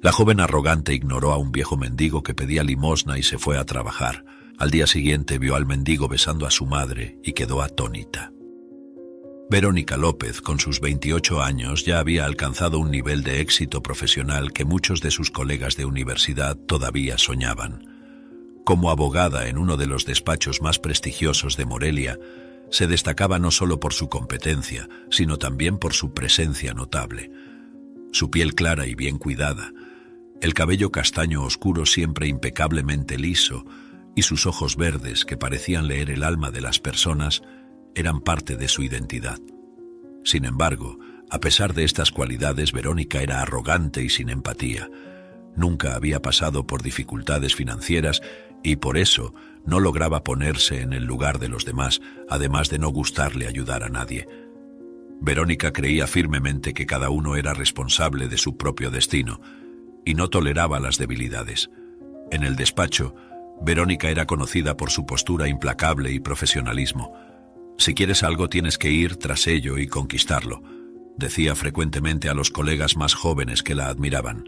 La joven arrogante ignoró a un viejo mendigo que pedía limosna y se fue a trabajar. Al día siguiente vio al mendigo besando a su madre y quedó atónita. Verónica López, con sus 28 años, ya había alcanzado un nivel de éxito profesional que muchos de sus colegas de universidad todavía soñaban. Como abogada en uno de los despachos más prestigiosos de Morelia, se destacaba no solo por su competencia, sino también por su presencia notable. Su piel clara y bien cuidada, el cabello castaño oscuro siempre impecablemente liso y sus ojos verdes que parecían leer el alma de las personas eran parte de su identidad. Sin embargo, a pesar de estas cualidades, Verónica era arrogante y sin empatía. Nunca había pasado por dificultades financieras y por eso no lograba ponerse en el lugar de los demás, además de no gustarle ayudar a nadie. Verónica creía firmemente que cada uno era responsable de su propio destino y no toleraba las debilidades. En el despacho, Verónica era conocida por su postura implacable y profesionalismo. «Si quieres algo tienes que ir tras ello y conquistarlo», decía frecuentemente a los colegas más jóvenes que la admiraban.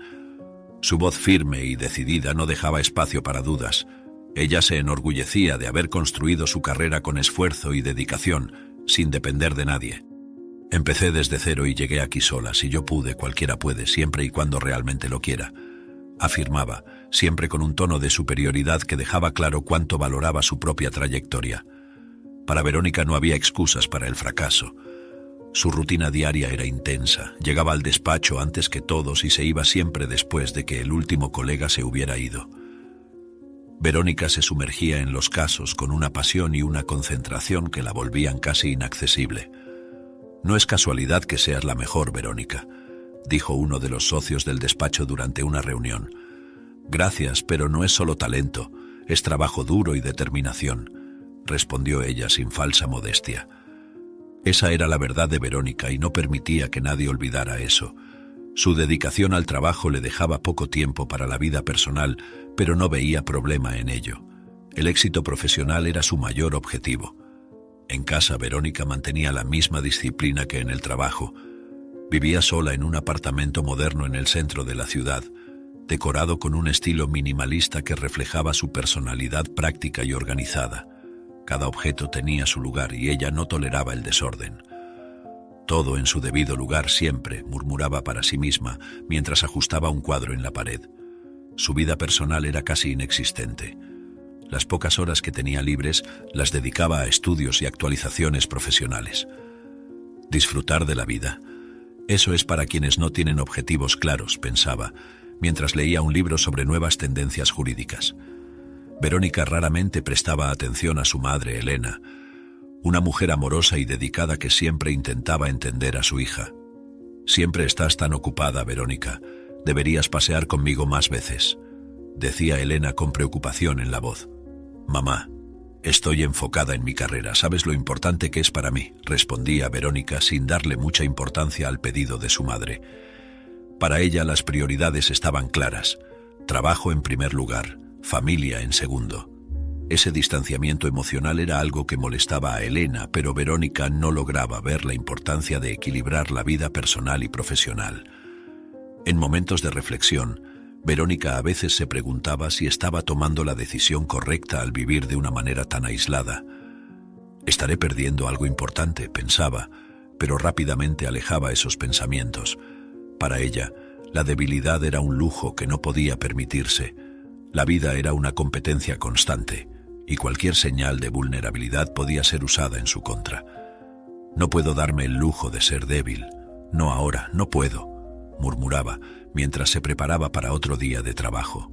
Su voz firme y decidida no dejaba espacio para dudas. Ella se enorgullecía de haber construido su carrera con esfuerzo y dedicación, sin depender de nadie. «Empecé desde cero y llegué aquí sola. Si yo pude, cualquiera puede, siempre y cuando realmente lo quiera», afirmaba, siempre con un tono de superioridad que dejaba claro cuánto valoraba su propia trayectoria. Para Verónica no había excusas para el fracaso. Su rutina diaria era intensa. Llegaba al despacho antes que todos y se iba siempre después de que el último colega se hubiera ido. Verónica se sumergía en los casos con una pasión y una concentración que la volvían casi inaccesible. «No es casualidad que seas la mejor, Verónica», dijo uno de los socios del despacho durante una reunión. «Gracias, pero no es solo talento, es trabajo duro y determinación», respondió ella sin falsa modestia. Esa era la verdad de Verónica y no permitía que nadie olvidara eso. Su dedicación al trabajo le dejaba poco tiempo para la vida personal, pero no veía problema en ello. El éxito profesional era su mayor objetivo. En casa, Verónica mantenía la misma disciplina que en el trabajo. Vivía sola en un apartamento moderno en el centro de la ciudad, decorado con un estilo minimalista que reflejaba su personalidad práctica y organizada. Cada objeto tenía su lugar y ella no toleraba el desorden. «Todo en su debido lugar siempre», murmuraba para sí misma mientras ajustaba un cuadro en la pared. Su vida personal era casi inexistente. Las pocas horas que tenía libres las dedicaba a estudios y actualizaciones profesionales. Disfrutar de la vida. Eso es para quienes no tienen objetivos claros, pensaba, mientras leía un libro sobre nuevas tendencias jurídicas. Verónica raramente prestaba atención a su madre, Elena, una mujer amorosa y dedicada que siempre intentaba entender a su hija. «Siempre estás tan ocupada, Verónica. Deberías pasear conmigo más veces», decía Elena con preocupación en la voz. «Mamá, estoy enfocada en mi carrera. ¿Sabes lo importante que es para mí?», respondía Verónica sin darle mucha importancia al pedido de su madre. Para ella las prioridades estaban claras. Trabajo en primer lugar, familia en segundo. Ese distanciamiento emocional era algo que molestaba a Elena, pero Verónica no lograba ver la importancia de equilibrar la vida personal y profesional. En momentos de reflexión, Verónica a veces se preguntaba si estaba tomando la decisión correcta al vivir de una manera tan aislada. «Estaré perdiendo algo importante», pensaba, pero rápidamente alejaba esos pensamientos. Para ella, la debilidad era un lujo que no podía permitirse. La vida era una competencia constante, y cualquier señal de vulnerabilidad podía ser usada en su contra. «No puedo darme el lujo de ser débil. No ahora, no puedo», murmuraba, mientras se preparaba para otro día de trabajo.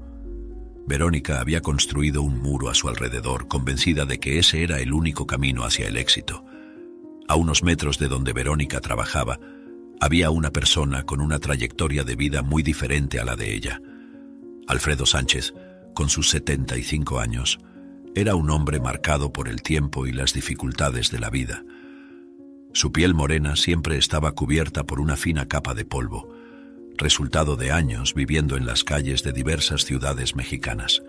Verónica había construido un muro a su alrededor, convencida de que ese era el único camino hacia el éxito. A unos metros de donde Verónica trabajaba, había una persona con una trayectoria de vida muy diferente a la de ella. Alfredo Sánchez, con sus 75 años, era un hombre marcado por el tiempo y las dificultades de la vida. Su piel morena siempre estaba cubierta por una fina capa de polvo, resultado de años viviendo en las calles de diversas ciudades mexicanas.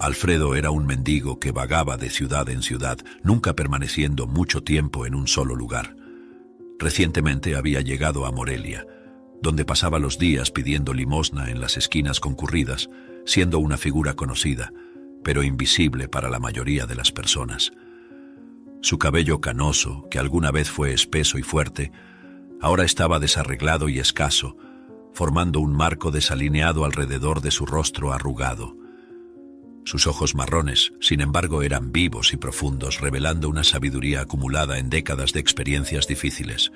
Alfredo era un mendigo que vagaba de ciudad en ciudad, nunca permaneciendo mucho tiempo en un solo lugar. Recientemente había llegado a Morelia, donde pasaba los días pidiendo limosna en las esquinas concurridas, siendo una figura conocida, pero invisible para la mayoría de las personas. Su cabello canoso, que alguna vez fue espeso y fuerte, ahora estaba desarreglado y escaso, formando un marco desalineado alrededor de su rostro arrugado. Sus ojos marrones, sin embargo, eran vivos y profundos, revelando una sabiduría acumulada en décadas de experiencias difíciles.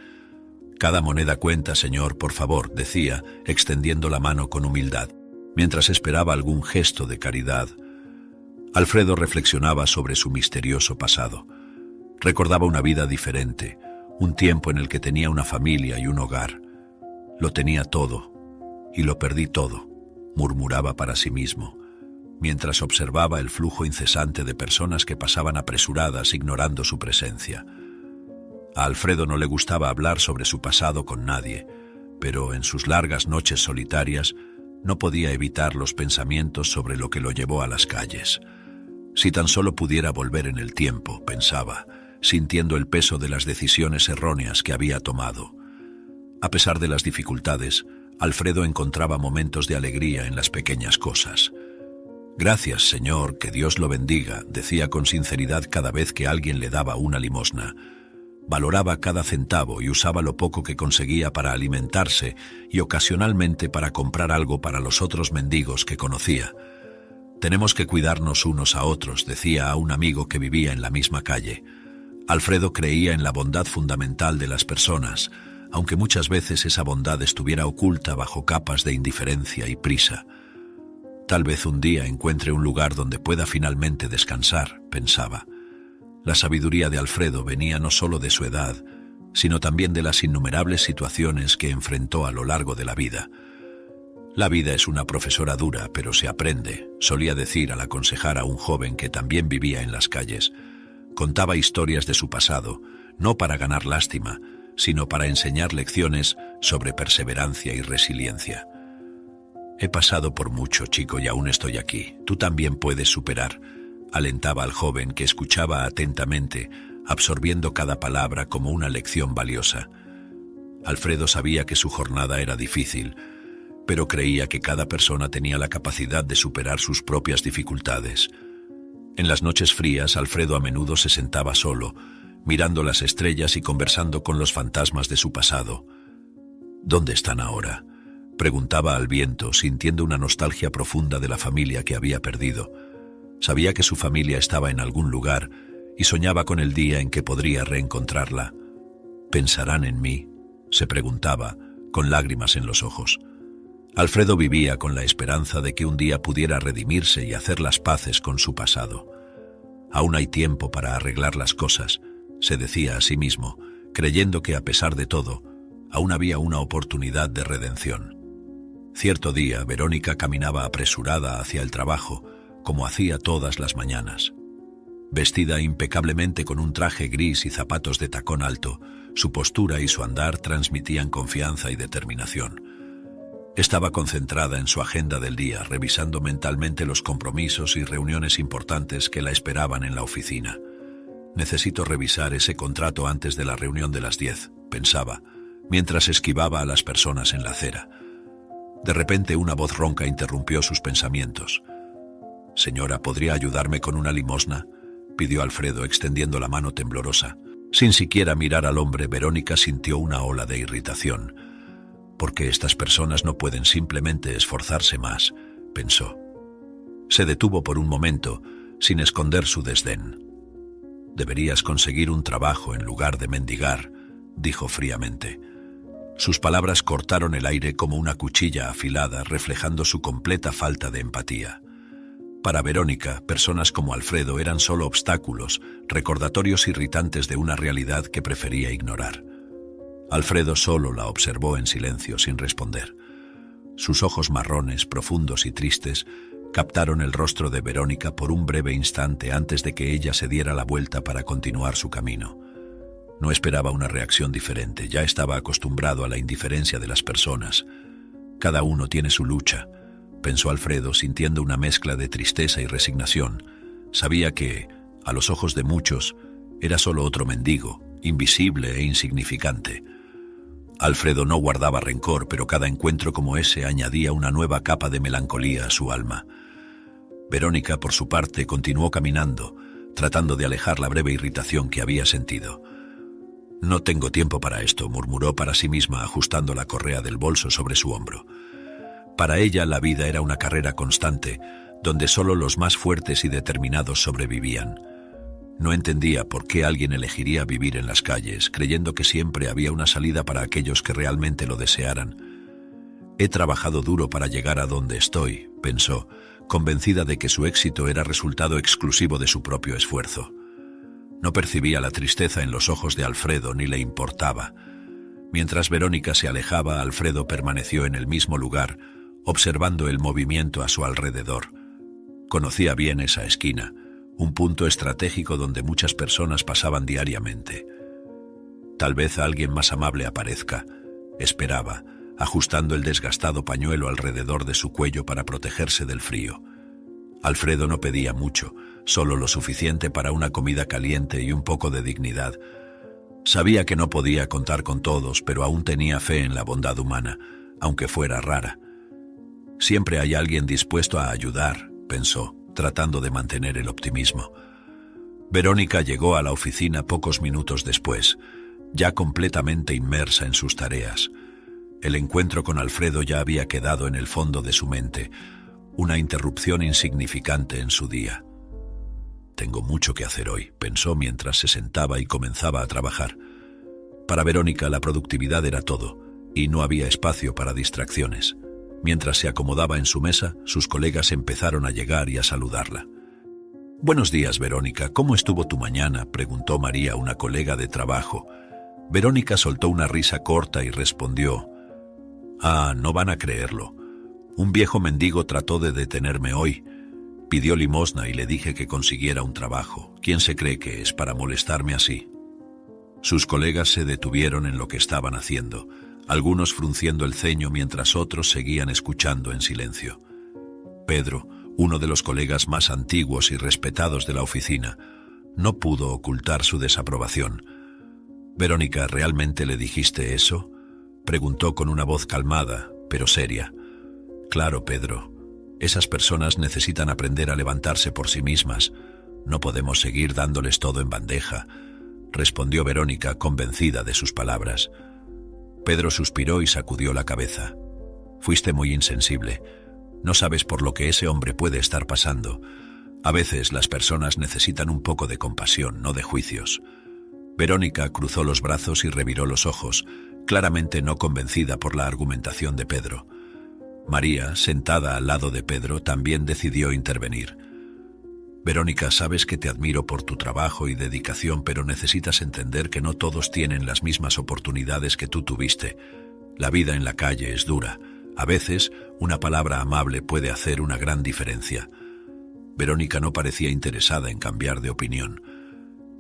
«Cada moneda cuenta, señor, por favor», decía, extendiendo la mano con humildad, mientras esperaba algún gesto de caridad. Alfredo reflexionaba sobre su misterioso pasado. Recordaba una vida diferente, un tiempo en el que tenía una familia y un hogar. Lo tenía todo, y lo perdí todo, murmuraba para sí mismo, mientras observaba el flujo incesante de personas que pasaban apresuradas ignorando su presencia. A Alfredo no le gustaba hablar sobre su pasado con nadie, pero en sus largas noches solitarias no podía evitar los pensamientos sobre lo que lo llevó a las calles. Si tan solo pudiera volver en el tiempo, pensaba, sintiendo el peso de las decisiones erróneas que había tomado. A pesar de las dificultades, Alfredo encontraba momentos de alegría en las pequeñas cosas. «Gracias, señor, que Dios lo bendiga», decía con sinceridad cada vez que alguien le daba una limosna. Valoraba cada centavo y usaba lo poco que conseguía para alimentarse y ocasionalmente para comprar algo para los otros mendigos que conocía. «Tenemos que cuidarnos unos a otros», decía a un amigo que vivía en la misma calle. Alfredo creía en la bondad fundamental de las personas, aunque muchas veces esa bondad estuviera oculta bajo capas de indiferencia y prisa. «Tal vez un día encuentre un lugar donde pueda finalmente descansar», pensaba. La sabiduría de Alfredo venía no solo de su edad, sino también de las innumerables situaciones que enfrentó a lo largo de la vida. «La vida es una profesora dura, pero se aprende», solía decir al aconsejar a un joven que también vivía en las calles. Contaba historias de su pasado, no para ganar lástima, sino para enseñar lecciones sobre perseverancia y resiliencia. «He pasado por mucho, chico, y aún estoy aquí. Tú también puedes superar», alentaba al joven que escuchaba atentamente, absorbiendo cada palabra como una lección valiosa. Alfredo sabía que su jornada era difícil, pero creía que cada persona tenía la capacidad de superar sus propias dificultades. En las noches frías, Alfredo a menudo se sentaba solo, mirando las estrellas y conversando con los fantasmas de su pasado. «¿Dónde están ahora?», preguntaba al viento, sintiendo una nostalgia profunda de la familia que había perdido. Sabía que su familia estaba en algún lugar y soñaba con el día en que podría reencontrarla. «¿Pensarán en mí?», se preguntaba, con lágrimas en los ojos. Alfredo vivía con la esperanza de que un día pudiera redimirse y hacer las paces con su pasado. «Aún hay tiempo para arreglar las cosas», se decía a sí mismo, creyendo que a pesar de todo, aún había una oportunidad de redención. Cierto día, Verónica caminaba apresurada hacia el trabajo, como hacía todas las mañanas. Vestida impecablemente con un traje gris y zapatos de tacón alto, su postura y su andar transmitían confianza y determinación. Estaba concentrada en su agenda del día, revisando mentalmente los compromisos y reuniones importantes que la esperaban en la oficina. «Necesito revisar ese contrato antes de la reunión de las 10», pensaba, mientras esquivaba a las personas en la acera. De repente una voz ronca interrumpió sus pensamientos. «Señora, ¿podría ayudarme con una limosna?», pidió Alfredo, extendiendo la mano temblorosa. Sin siquiera mirar al hombre, Verónica sintió una ola de irritación. «¿Por qué estas personas no pueden simplemente esforzarse más?», pensó. Se detuvo por un momento, sin esconder su desdén. «Deberías conseguir un trabajo en lugar de mendigar», dijo fríamente. Sus palabras cortaron el aire como una cuchilla afilada, reflejando su completa falta de empatía. Para Verónica, personas como Alfredo eran solo obstáculos, recordatorios irritantes de una realidad que prefería ignorar. Alfredo solo la observó en silencio, sin responder. Sus ojos marrones, profundos y tristes, captaron el rostro de Verónica por un breve instante antes de que ella se diera la vuelta para continuar su camino. No esperaba una reacción diferente, ya estaba acostumbrado a la indiferencia de las personas. «Cada uno tiene su lucha», pensó Alfredo, sintiendo una mezcla de tristeza y resignación. Sabía que, a los ojos de muchos, era solo otro mendigo, invisible e insignificante. Alfredo no guardaba rencor, pero cada encuentro como ese añadía una nueva capa de melancolía a su alma. Verónica, por su parte, continuó caminando, tratando de alejar la breve irritación que había sentido. «No tengo tiempo para esto», murmuró para sí misma, ajustando la correa del bolso sobre su hombro. Para ella la vida era una carrera constante, donde solo los más fuertes y determinados sobrevivían. No entendía por qué alguien elegiría vivir en las calles, creyendo que siempre había una salida para aquellos que realmente lo desearan. «He trabajado duro para llegar a donde estoy», pensó, convencida de que su éxito era resultado exclusivo de su propio esfuerzo. No percibía la tristeza en los ojos de Alfredo ni le importaba. Mientras Verónica se alejaba, Alfredo permaneció en el mismo lugar, observando el movimiento a su alrededor. Conocía bien esa esquina, un punto estratégico donde muchas personas pasaban diariamente. Tal vez alguien más amable aparezca, esperaba, ajustando el desgastado pañuelo alrededor de su cuello para protegerse del frío. Alfredo no pedía mucho, solo lo suficiente para una comida caliente y un poco de dignidad. Sabía que no podía contar con todos, pero aún tenía fe en la bondad humana, aunque fuera rara. «Siempre hay alguien dispuesto a ayudar», pensó, tratando de mantener el optimismo. Verónica llegó a la oficina pocos minutos después, ya completamente inmersa en sus tareas. El encuentro con Alfredo ya había quedado en el fondo de su mente, una interrupción insignificante en su día. «Tengo mucho que hacer hoy», pensó mientras se sentaba y comenzaba a trabajar. Para Verónica la productividad era todo, y no había espacio para distracciones. Mientras se acomodaba en su mesa, sus colegas empezaron a llegar y a saludarla. «Buenos días, Verónica. ¿Cómo estuvo tu mañana?», preguntó María, una colega de trabajo. Verónica soltó una risa corta y respondió: «Ah, no van a creerlo. Un viejo mendigo trató de detenerme hoy. Pidió limosna y le dije que consiguiera un trabajo. ¿Quién se cree que es para molestarme así?». Sus colegas se detuvieron en lo que estaban haciendo, algunos frunciendo el ceño mientras otros seguían escuchando en silencio. Pedro, uno de los colegas más antiguos y respetados de la oficina, no pudo ocultar su desaprobación. «Verónica, ¿realmente le dijiste eso?», preguntó con una voz calmada, pero seria. «Claro, Pedro. Esas personas necesitan aprender a levantarse por sí mismas. No podemos seguir dándoles todo en bandeja», respondió Verónica, convencida de sus palabras. Pedro suspiró y sacudió la cabeza. «Fuiste muy insensible. No sabes por lo que ese hombre puede estar pasando. A veces las personas necesitan un poco de compasión, no de juicios». Verónica cruzó los brazos y reviró los ojos, claramente no convencida por la argumentación de Pedro. María, sentada al lado de Pedro, también decidió intervenir. «Verónica, sabes que te admiro por tu trabajo y dedicación, pero necesitas entender que no todos tienen las mismas oportunidades que tú tuviste. La vida en la calle es dura. A veces, una palabra amable puede hacer una gran diferencia». Verónica no parecía interesada en cambiar de opinión.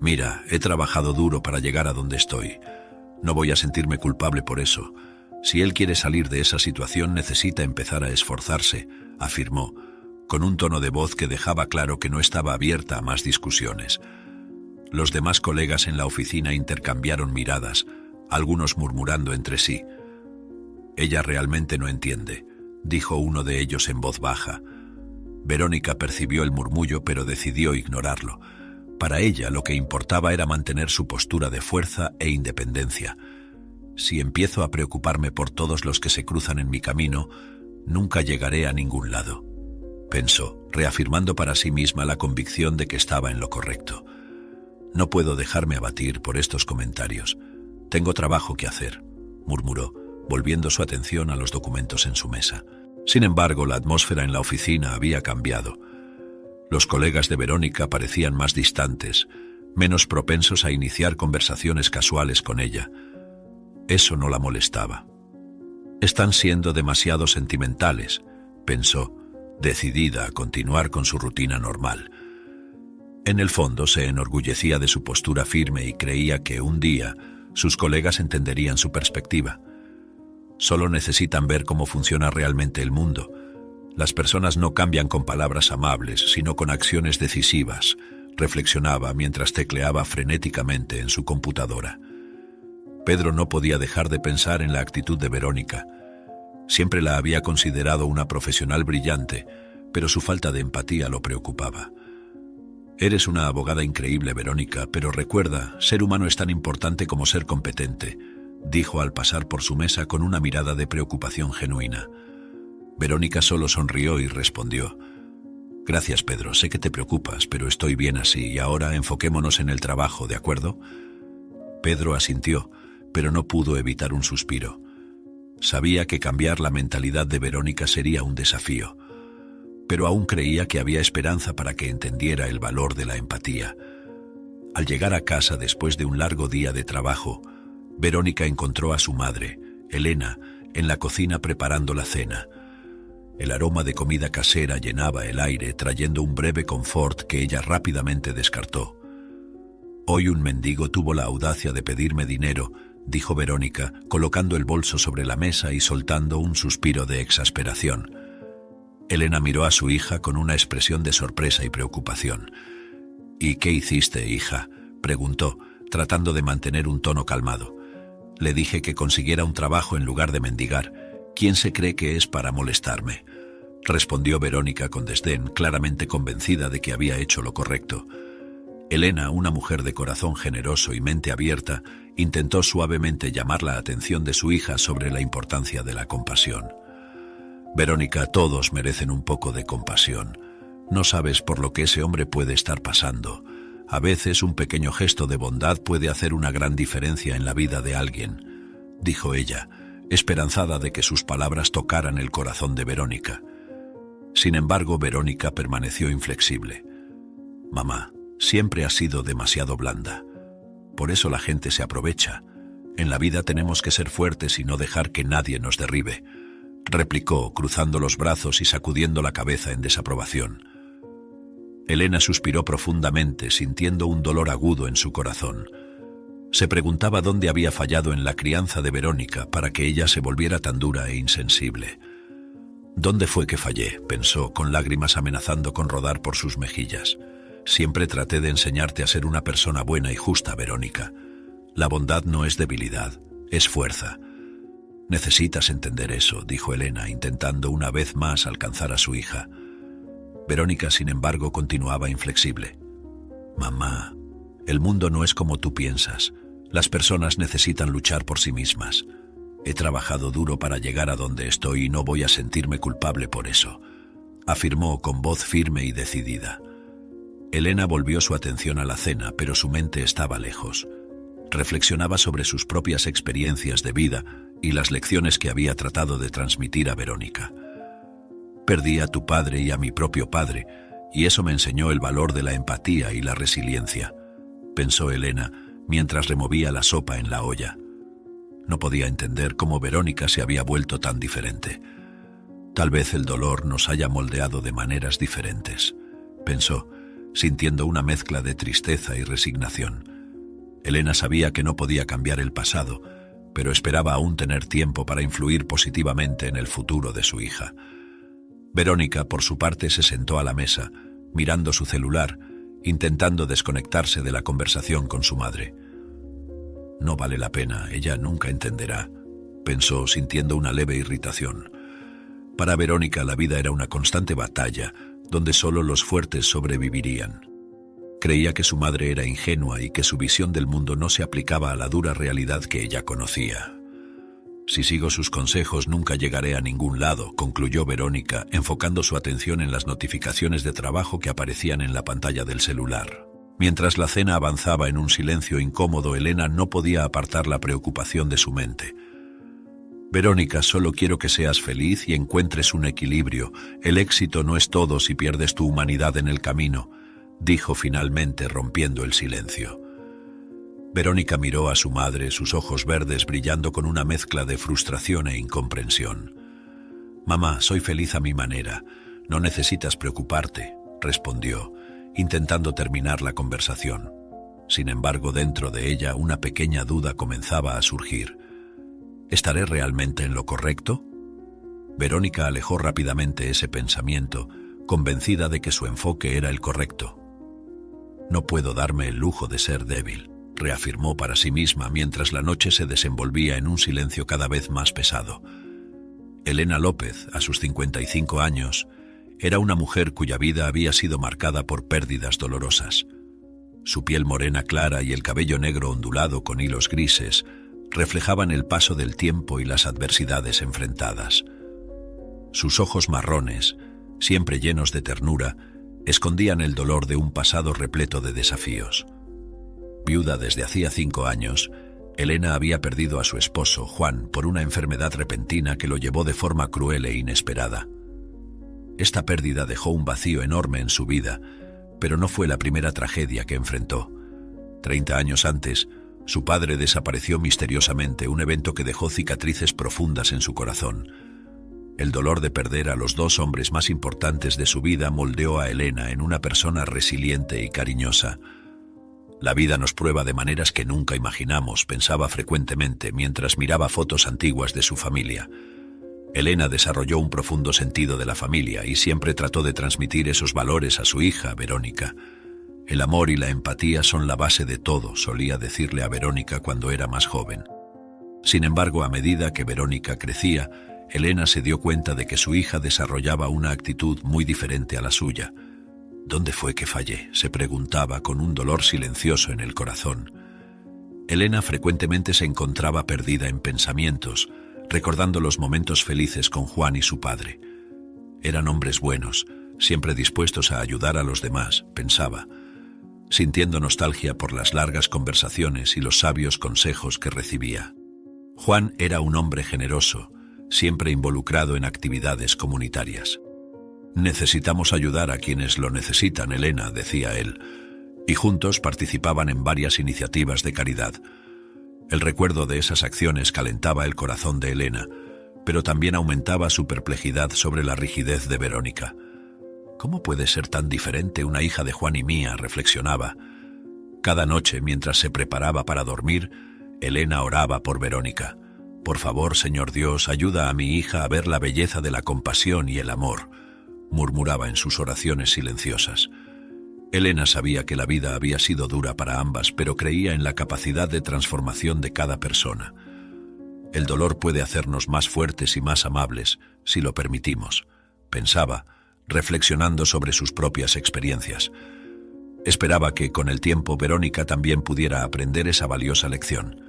«Mira, he trabajado duro para llegar a donde estoy. No voy a sentirme culpable por eso. Si él quiere salir de esa situación, necesita empezar a esforzarse», afirmó, con un tono de voz que dejaba claro que no estaba abierta a más discusiones. Los demás colegas en la oficina intercambiaron miradas, algunos murmurando entre sí. «Ella realmente no entiende», dijo uno de ellos en voz baja. Verónica percibió el murmullo, pero decidió ignorarlo. Para ella lo que importaba era mantener su postura de fuerza e independencia. «Si empiezo a preocuparme por todos los que se cruzan en mi camino, nunca llegaré a ningún lado», pensó, reafirmando para sí misma la convicción de que estaba en lo correcto. «No puedo dejarme abatir por estos comentarios. Tengo trabajo que hacer», murmuró, volviendo su atención a los documentos en su mesa. Sin embargo, la atmósfera en la oficina había cambiado. Los colegas de Verónica parecían más distantes, menos propensos a iniciar conversaciones casuales con ella. Eso no la molestaba. «Están siendo demasiado sentimentales», pensó, decidida a continuar con su rutina normal. En el fondo se enorgullecía de su postura firme y creía que un día sus colegas entenderían su perspectiva. «Solo necesitan ver cómo funciona realmente el mundo. Las personas no cambian con palabras amables, sino con acciones decisivas», reflexionaba mientras tecleaba frenéticamente en su computadora. Pedro no podía dejar de pensar en la actitud de Verónica. Siempre la había considerado una profesional brillante, pero su falta de empatía lo preocupaba. Eres una abogada increíble, Verónica, pero recuerda, ser humano es tan importante como ser competente, dijo al pasar por su mesa con una mirada de preocupación genuina. Verónica solo sonrió y respondió: Gracias, Pedro, sé que te preocupas, pero estoy bien así y ahora enfoquémonos en el trabajo, ¿de acuerdo? Pedro asintió, pero no pudo evitar un suspiro. Sabía que cambiar la mentalidad de Verónica sería un desafío, pero aún creía que había esperanza para que entendiera el valor de la empatía. Al llegar a casa después de un largo día de trabajo, Verónica encontró a su madre, Elena, en la cocina preparando la cena. El aroma de comida casera llenaba el aire, trayendo un breve confort que ella rápidamente descartó. Hoy un mendigo tuvo la audacia de pedirme dinero, dijo Verónica, colocando el bolso sobre la mesa y soltando un suspiro de exasperación. Elena miró a su hija con una expresión de sorpresa y preocupación. «¿Y qué hiciste, hija?», preguntó, tratando de mantener un tono calmado. «Le dije que consiguiera un trabajo en lugar de mendigar. ¿Quién se cree que es para molestarme?», respondió Verónica con desdén, claramente convencida de que había hecho lo correcto. Elena, una mujer de corazón generoso y mente abierta, intentó suavemente llamar la atención de su hija sobre la importancia de la compasión. «Verónica, todos merecen un poco de compasión. No sabes por lo que ese hombre puede estar pasando. A veces un pequeño gesto de bondad puede hacer una gran diferencia en la vida de alguien», dijo ella, esperanzada de que sus palabras tocaran el corazón de Verónica. Sin embargo, Verónica permaneció inflexible. «Mamá, siempre has sido demasiado blanda. Por eso la gente se aprovecha. En la vida tenemos que ser fuertes y no dejar que nadie nos derribe», replicó, cruzando los brazos y sacudiendo la cabeza en desaprobación. Elena suspiró profundamente, sintiendo un dolor agudo en su corazón. Se preguntaba dónde había fallado en la crianza de Verónica para que ella se volviera tan dura e insensible. «¿Dónde fue que fallé?», pensó, con lágrimas amenazando con rodar por sus mejillas. «Siempre traté de enseñarte a ser una persona buena y justa, Verónica. La bondad no es debilidad, es fuerza. Necesitas entender eso», dijo Elena, intentando una vez más alcanzar a su hija. Verónica, sin embargo, continuaba inflexible. «Mamá, el mundo no es como tú piensas. Las personas necesitan luchar por sí mismas. He trabajado duro para llegar a donde estoy y no voy a sentirme culpable por eso», afirmó con voz firme y decidida. Elena volvió su atención a la cena, pero su mente estaba lejos. Reflexionaba sobre sus propias experiencias de vida y las lecciones que había tratado de transmitir a Verónica. «Perdí a tu padre y a mi propio padre, y eso me enseñó el valor de la empatía y la resiliencia», pensó Elena, mientras removía la sopa en la olla. No podía entender cómo Verónica se había vuelto tan diferente. «Tal vez el dolor nos haya moldeado de maneras diferentes», pensó, sintiendo una mezcla de tristeza y resignación. Elena sabía que no podía cambiar el pasado, pero esperaba aún tener tiempo para influir positivamente en el futuro de su hija. Verónica, por su parte, se sentó a la mesa, mirando su celular, intentando desconectarse de la conversación con su madre. «No vale la pena, ella nunca entenderá», pensó, sintiendo una leve irritación. Para Verónica la vida era una constante batalla, donde solo los fuertes sobrevivirían. Creía que su madre era ingenua y que su visión del mundo no se aplicaba a la dura realidad que ella conocía. «Si sigo sus consejos nunca llegaré a ningún lado», concluyó Verónica, enfocando su atención en las notificaciones de trabajo que aparecían en la pantalla del celular. Mientras la cena avanzaba en un silencio incómodo, Elena no podía apartar la preocupación de su mente. «Verónica, solo quiero que seas feliz y encuentres un equilibrio. El éxito no es todo si pierdes tu humanidad en el camino», dijo finalmente, rompiendo el silencio. Verónica miró a su madre, sus ojos verdes brillando con una mezcla de frustración e incomprensión. «Mamá, soy feliz a mi manera. No necesitas preocuparte», respondió, intentando terminar la conversación. Sin embargo, dentro de ella una pequeña duda comenzaba a surgir. ¿Estaré realmente en lo correcto? Verónica alejó rápidamente ese pensamiento, convencida de que su enfoque era el correcto. «No puedo darme el lujo de ser débil», reafirmó para sí misma mientras la noche se desenvolvía en un silencio cada vez más pesado. Elena López, a sus 55 años, era una mujer cuya vida había sido marcada por pérdidas dolorosas. Su piel morena clara y el cabello negro ondulado con hilos grises reflejaban el paso del tiempo y las adversidades enfrentadas. Sus ojos marrones, siempre llenos de ternura, escondían el dolor de un pasado repleto de desafíos. Viuda desde hacía 5 años, Elena había perdido a su esposo, Juan, por una enfermedad repentina que lo llevó de forma cruel e inesperada. Esta pérdida dejó un vacío enorme en su vida, pero no fue la primera tragedia que enfrentó. 30 años antes, su padre desapareció misteriosamente, un evento que dejó cicatrices profundas en su corazón. El dolor de perder a los 2 hombres más importantes de su vida moldeó a Elena en una persona resiliente y cariñosa. La vida nos prueba de maneras que nunca imaginamos, pensaba frecuentemente mientras miraba fotos antiguas de su familia. Elena desarrolló un profundo sentido de la familia y siempre trató de transmitir esos valores a su hija, Verónica. El amor y la empatía son la base de todo, solía decirle a Verónica cuando era más joven. Sin embargo, a medida que Verónica crecía, Elena se dio cuenta de que su hija desarrollaba una actitud muy diferente a la suya. ¿Dónde fue que fallé?, se preguntaba con un dolor silencioso en el corazón. Elena frecuentemente se encontraba perdida en pensamientos, recordando los momentos felices con Juan y su padre. Eran hombres buenos, siempre dispuestos a ayudar a los demás, pensaba, sintiendo nostalgia por las largas conversaciones y los sabios consejos que recibía. Juan era un hombre generoso, siempre involucrado en actividades comunitarias. «Necesitamos ayudar a quienes lo necesitan, Elena», decía él, y juntos participaban en varias iniciativas de caridad. El recuerdo de esas acciones calentaba el corazón de Elena, pero también aumentaba su perplejidad sobre la rigidez de Verónica. «¿Cómo puede ser tan diferente una hija de Juan y mía?», reflexionaba. Cada noche, mientras se preparaba para dormir, Elena oraba por Verónica. «Por favor, Señor Dios, ayuda a mi hija a ver la belleza de la compasión y el amor», murmuraba en sus oraciones silenciosas. Elena sabía que la vida había sido dura para ambas, pero creía en la capacidad de transformación de cada persona. El dolor puede hacernos más fuertes y más amables, si lo permitimos, pensaba, reflexionando sobre sus propias experiencias. Esperaba que, con el tiempo, Verónica también pudiera aprender esa valiosa lección.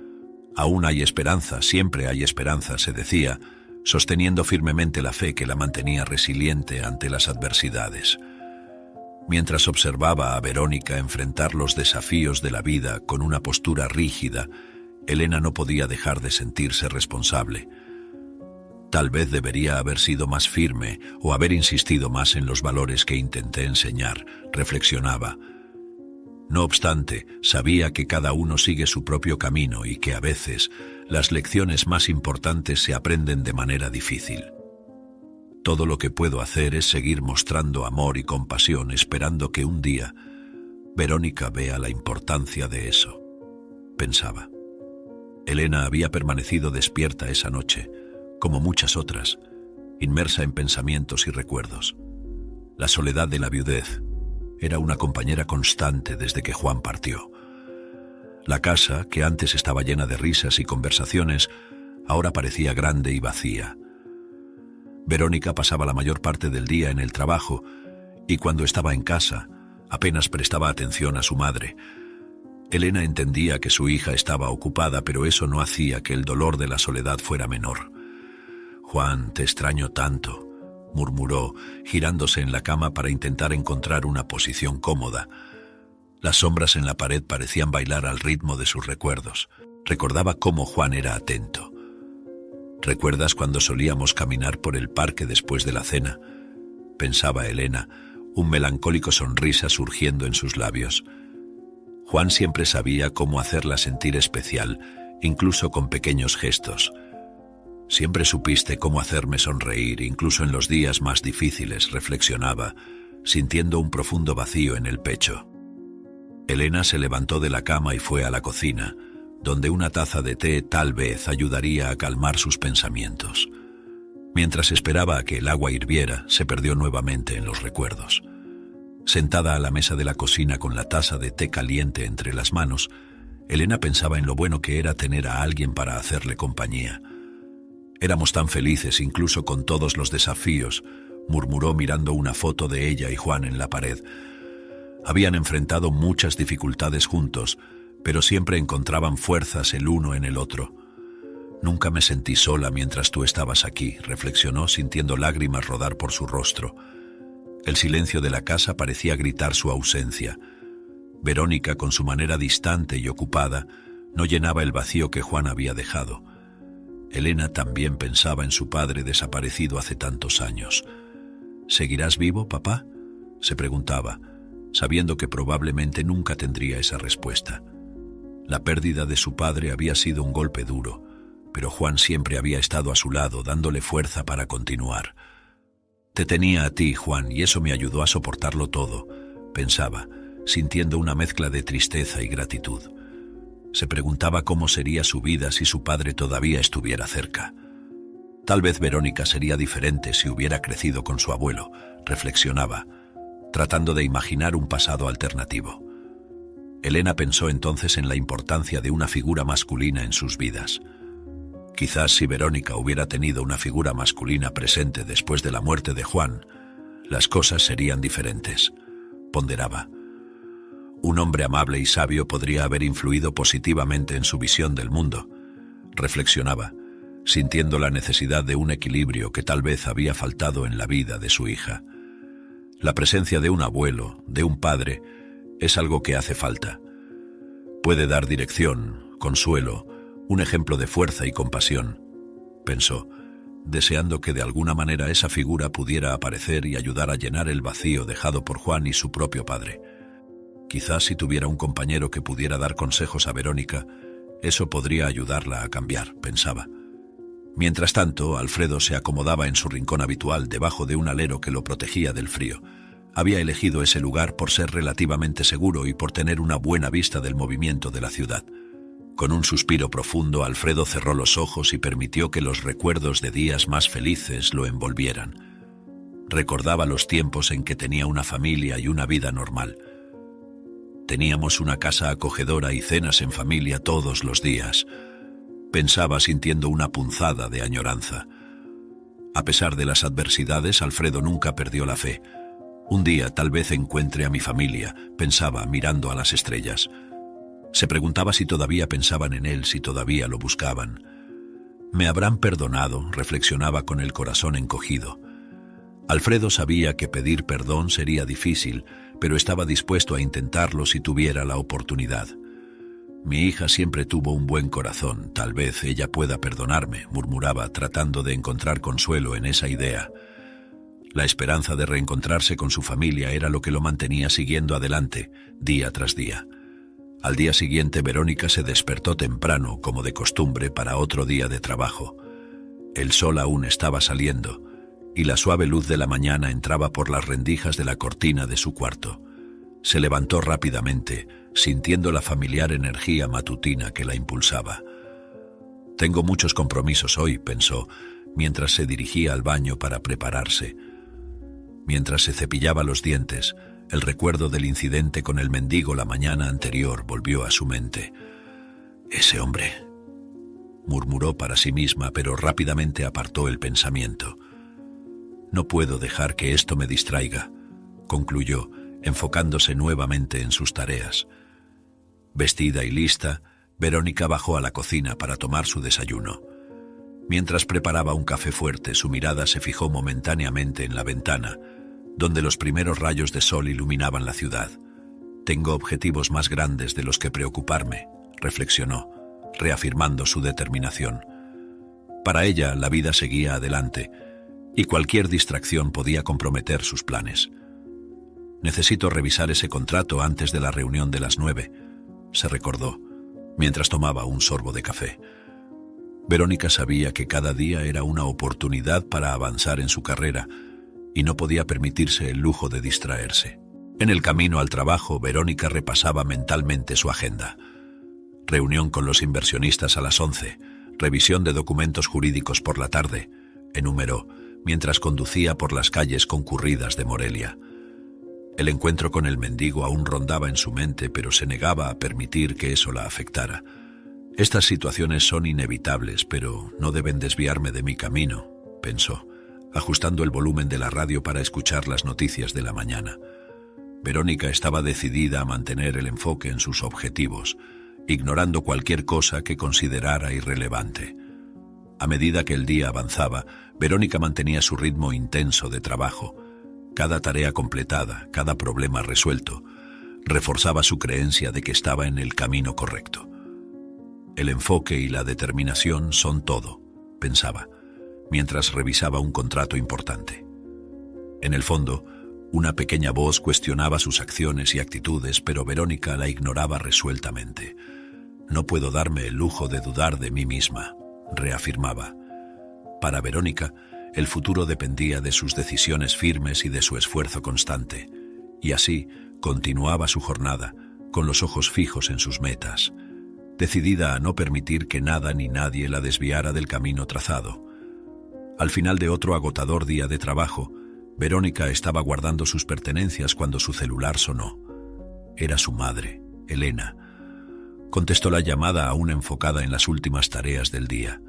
«Aún hay esperanza, siempre hay esperanza», se decía, sosteniendo firmemente la fe que la mantenía resiliente ante las adversidades. Mientras observaba a Verónica enfrentar los desafíos de la vida con una postura rígida, Elena no podía dejar de sentirse responsable. Tal vez debería haber sido más firme o haber insistido más en los valores que intenté enseñar, reflexionaba. No obstante, sabía que cada uno sigue su propio camino y que a veces las lecciones más importantes se aprenden de manera difícil. Todo lo que puedo hacer es seguir mostrando amor y compasión, esperando que un día Verónica vea la importancia de eso, pensaba. Elena había permanecido despierta esa noche, como muchas otras, inmersa en pensamientos y recuerdos. La soledad de la viudez era una compañera constante desde que Juan partió. La casa, que antes estaba llena de risas y conversaciones, ahora parecía grande y vacía. Verónica pasaba la mayor parte del día en el trabajo y cuando estaba en casa apenas prestaba atención a su madre. Elena entendía que su hija estaba ocupada, pero eso no hacía que el dolor de la soledad fuera menor. «Juan, te extraño tanto», murmuró, girándose en la cama para intentar encontrar una posición cómoda. Las sombras en la pared parecían bailar al ritmo de sus recuerdos. Recordaba cómo Juan era atento. «¿Recuerdas cuando solíamos caminar por el parque después de la cena?», pensaba Elena, un melancólico sonrisa surgiendo en sus labios. Juan siempre sabía cómo hacerla sentir especial, incluso con pequeños gestos. «Siempre supiste cómo hacerme sonreír, incluso en los días más difíciles», reflexionaba, sintiendo un profundo vacío en el pecho. Elena se levantó de la cama y fue a la cocina, donde una taza de té tal vez ayudaría a calmar sus pensamientos. Mientras esperaba a que el agua hirviera, se perdió nuevamente en los recuerdos. Sentada a la mesa de la cocina con la taza de té caliente entre las manos, Elena pensaba en lo bueno que era tener a alguien para hacerle compañía. Éramos tan felices incluso con todos los desafíos, murmuró mirando una foto de ella y Juan en la pared. Habían enfrentado muchas dificultades juntos, pero siempre encontraban fuerzas el uno en el otro. Nunca me sentí sola mientras tú estabas aquí, reflexionó sintiendo lágrimas rodar por su rostro. El silencio de la casa parecía gritar su ausencia. Verónica, con su manera distante y ocupada, no llenaba el vacío que Juan había dejado. Elena también pensaba en su padre desaparecido hace tantos años. ¿Seguirás vivo, papá?, se preguntaba, sabiendo que probablemente nunca tendría esa respuesta. La pérdida de su padre había sido un golpe duro, pero Juan siempre había estado a su lado, dándole fuerza para continuar. Te tenía a ti, Juan, y eso me ayudó a soportarlo todo, pensaba, sintiendo una mezcla de tristeza y gratitud. Se preguntaba cómo sería su vida si su padre todavía estuviera cerca. Tal vez Verónica sería diferente si hubiera crecido con su abuelo, reflexionaba, tratando de imaginar un pasado alternativo. Elena pensó entonces en la importancia de una figura masculina en sus vidas. Quizás si Verónica hubiera tenido una figura masculina presente después de la muerte de Juan, las cosas serían diferentes, ponderaba. Un hombre amable y sabio podría haber influido positivamente en su visión del mundo, reflexionaba, sintiendo la necesidad de un equilibrio que tal vez había faltado en la vida de su hija. La presencia de un abuelo, de un padre, es algo que hace falta. Puede dar dirección, consuelo, un ejemplo de fuerza y compasión, pensó, deseando que de alguna manera esa figura pudiera aparecer y ayudar a llenar el vacío dejado por Juan y su propio padre. Quizás si tuviera un compañero que pudiera dar consejos a Verónica, eso podría ayudarla a cambiar, pensaba. Mientras tanto, Alfredo se acomodaba en su rincón habitual debajo de un alero que lo protegía del frío. Había elegido ese lugar por ser relativamente seguro y por tener una buena vista del movimiento de la ciudad. Con un suspiro profundo, Alfredo cerró los ojos y permitió que los recuerdos de días más felices lo envolvieran. Recordaba los tiempos en que tenía una familia y una vida normal. Teníamos una casa acogedora y cenas en familia todos los días. Pensaba sintiendo una punzada de añoranza. A pesar de las adversidades, Alfredo nunca perdió la fe. Un día tal vez encuentre a mi familia, pensaba mirando a las estrellas. Se preguntaba si todavía pensaban en él, si todavía lo buscaban. ¿Me habrán perdonado?, reflexionaba con el corazón encogido. Alfredo sabía que pedir perdón sería difícil, pero estaba dispuesto a intentarlo si tuviera la oportunidad. Mi hija siempre tuvo un buen corazón, tal vez ella pueda perdonarme, murmuraba, tratando de encontrar consuelo en esa idea. La esperanza de reencontrarse con su familia era lo que lo mantenía siguiendo adelante, día tras día. Al día siguiente, Verónica se despertó temprano, como de costumbre, para otro día de trabajo. El sol aún estaba saliendo, y la suave luz de la mañana entraba por las rendijas de la cortina de su cuarto. Se levantó rápidamente, sintiendo la familiar energía matutina que la impulsaba. Tengo muchos compromisos hoy, pensó, mientras se dirigía al baño para prepararse. Mientras se cepillaba los dientes, el recuerdo del incidente con el mendigo la mañana anterior volvió a su mente. «Ese hombre», murmuró para sí misma, pero rápidamente apartó el pensamiento. «No puedo dejar que esto me distraiga», concluyó, enfocándose nuevamente en sus tareas. Vestida y lista, Verónica bajó a la cocina para tomar su desayuno. Mientras preparaba un café fuerte, su mirada se fijó momentáneamente en la ventana, donde los primeros rayos de sol iluminaban la ciudad. «Tengo objetivos más grandes de los que preocuparme», reflexionó, reafirmando su determinación. Para ella, la vida seguía adelante, y cualquier distracción podía comprometer sus planes. «Necesito revisar ese contrato antes de la reunión de las 9», se recordó, mientras tomaba un sorbo de café. Verónica sabía que cada día era una oportunidad para avanzar en su carrera y no podía permitirse el lujo de distraerse. En el camino al trabajo, Verónica repasaba mentalmente su agenda. Reunión con los inversionistas a las 11, revisión de documentos jurídicos por la tarde, enumeró, mientras conducía por las calles concurridas de Morelia. El encuentro con el mendigo aún rondaba en su mente, pero se negaba a permitir que eso la afectara. Estas situaciones son inevitables, pero no deben desviarme de mi camino, pensó, ajustando el volumen de la radio para escuchar las noticias de la mañana. Verónica estaba decidida a mantener el enfoque en sus objetivos, ignorando cualquier cosa que considerara irrelevante. A medida que el día avanzaba, Verónica mantenía su ritmo intenso de trabajo. Cada tarea completada, cada problema resuelto, reforzaba su creencia de que estaba en el camino correcto. El enfoque y la determinación son todo, pensaba, mientras revisaba un contrato importante. En el fondo, una pequeña voz cuestionaba sus acciones y actitudes, pero Verónica la ignoraba resueltamente. No puedo darme el lujo de dudar de mí misma, reafirmaba. Para Verónica, el futuro dependía de sus decisiones firmes y de su esfuerzo constante, y así continuaba su jornada, con los ojos fijos en sus metas, decidida a no permitir que nada ni nadie la desviara del camino trazado. Al final de otro agotador día de trabajo, Verónica estaba guardando sus pertenencias cuando su celular sonó. Era su madre, Elena. Contestó la llamada aún enfocada en las últimas tareas del día.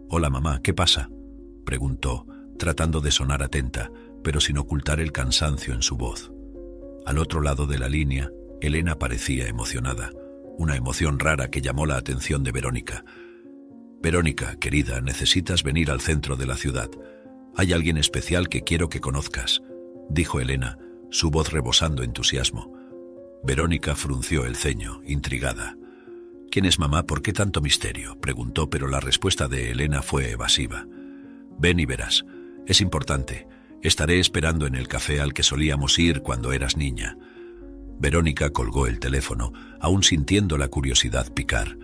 «Hola, mamá, ¿qué pasa?», preguntó, tratando de sonar atenta, pero sin ocultar el cansancio en su voz. Al otro lado de la línea, Elena parecía emocionada, una emoción rara que llamó la atención de Verónica. «Verónica, querida, necesitas venir al centro de la ciudad. Hay alguien especial que quiero que conozcas», dijo Elena, su voz rebosando entusiasmo. Verónica frunció el ceño, intrigada. «¿Quién es mamá? ¿Por qué tanto misterio?», preguntó, pero la respuesta de Elena fue evasiva. «Ven y verás. Es importante. Estaré esperando en el café al que solíamos ir cuando eras niña». Verónica colgó el teléfono, aún sintiendo la curiosidad picar.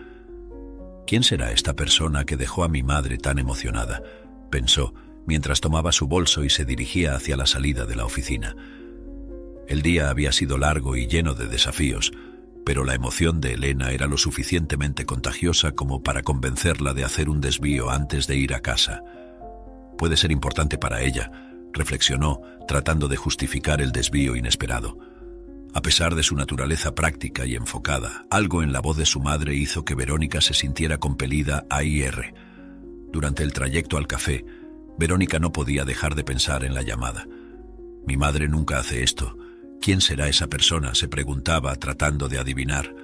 «¿Quién será esta persona que dejó a mi madre tan emocionada?», pensó, mientras tomaba su bolso y se dirigía hacia la salida de la oficina. El día había sido largo y lleno de desafíos, pero la emoción de Elena era lo suficientemente contagiosa como para convencerla de hacer un desvío antes de ir a casa. Puede ser importante para ella, reflexionó, tratando de justificar el desvío inesperado. A pesar de su naturaleza práctica y enfocada, algo en la voz de su madre hizo que Verónica se sintiera compelida a ir. Durante el trayecto al café, Verónica no podía dejar de pensar en la llamada. «Mi madre nunca hace esto. ¿Quién será esa persona?», se preguntaba, tratando de adivinar.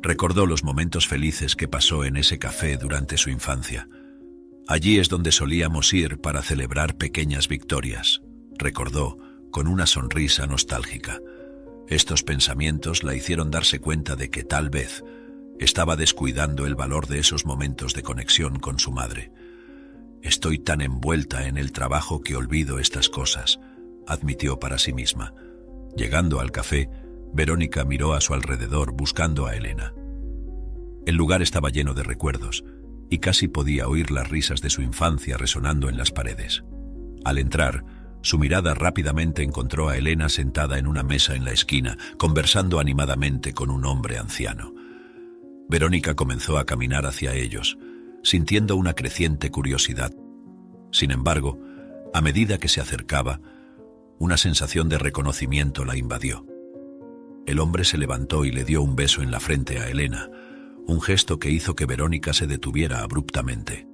Recordó los momentos felices que pasó en ese café durante su infancia. «Allí es donde solíamos ir para celebrar pequeñas victorias», recordó, con una sonrisa nostálgica. Estos pensamientos la hicieron darse cuenta de que tal vez estaba descuidando el valor de esos momentos de conexión con su madre. «Estoy tan envuelta en el trabajo que olvido estas cosas», admitió para sí misma. Llegando al café, Verónica miró a su alrededor buscando a Elena. El lugar estaba lleno de recuerdos, y casi podía oír las risas de su infancia resonando en las paredes. Al entrar, su mirada rápidamente encontró a Elena sentada en una mesa en la esquina, conversando animadamente con un hombre anciano. Verónica comenzó a caminar hacia ellos, sintiendo una creciente curiosidad. Sin embargo, a medida que se acercaba, una sensación de reconocimiento la invadió. El hombre se levantó y le dio un beso en la frente a Elena, un gesto que hizo que Verónica se detuviera abruptamente.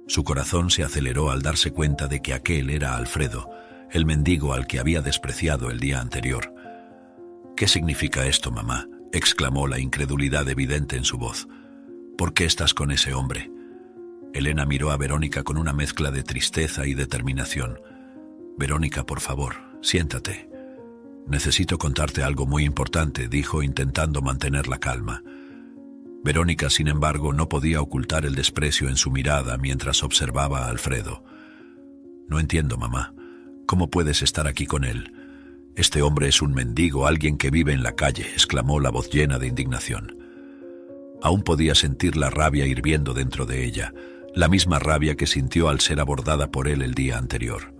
Su corazón se aceleró al darse cuenta de que aquel era Alfredo, el mendigo al que había despreciado el día anterior. «¿Qué significa esto, mamá?», exclamó, la incredulidad evidente en su voz. «¿Por qué estás con ese hombre?». Elena miró a Verónica con una mezcla de tristeza y determinación. «Verónica, por favor, siéntate. Necesito contarte algo muy importante», dijo, intentando mantener la calma. Verónica, sin embargo, no podía ocultar el desprecio en su mirada mientras observaba a Alfredo. «No entiendo, mamá. ¿Cómo puedes estar aquí con él? Este hombre es un mendigo, alguien que vive en la calle», exclamó, la voz llena de indignación. Aún podía sentir la rabia hirviendo dentro de ella, la misma rabia que sintió al ser abordada por él el día anterior.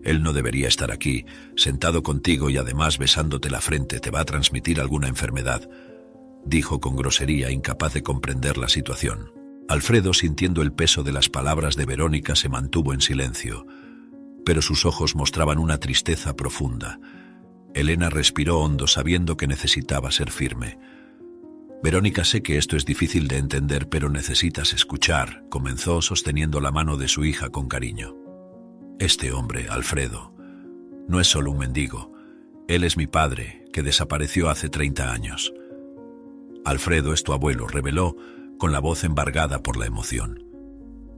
«Él no debería estar aquí, sentado contigo y además besándote la frente. Te va a transmitir alguna enfermedad», dijo con grosería, incapaz de comprender la situación. Alfredo, sintiendo el peso de las palabras de Verónica, se mantuvo en silencio, pero sus ojos mostraban una tristeza profunda. Elena respiró hondo sabiendo que necesitaba ser firme. Verónica, sé que esto es difícil de entender, pero necesitas escuchar, comenzó sosteniendo la mano de su hija con cariño. Este hombre, Alfredo, no es solo un mendigo. Él es mi padre, que desapareció hace 30 años. Alfredo es tu abuelo, reveló, con la voz embargada por la emoción.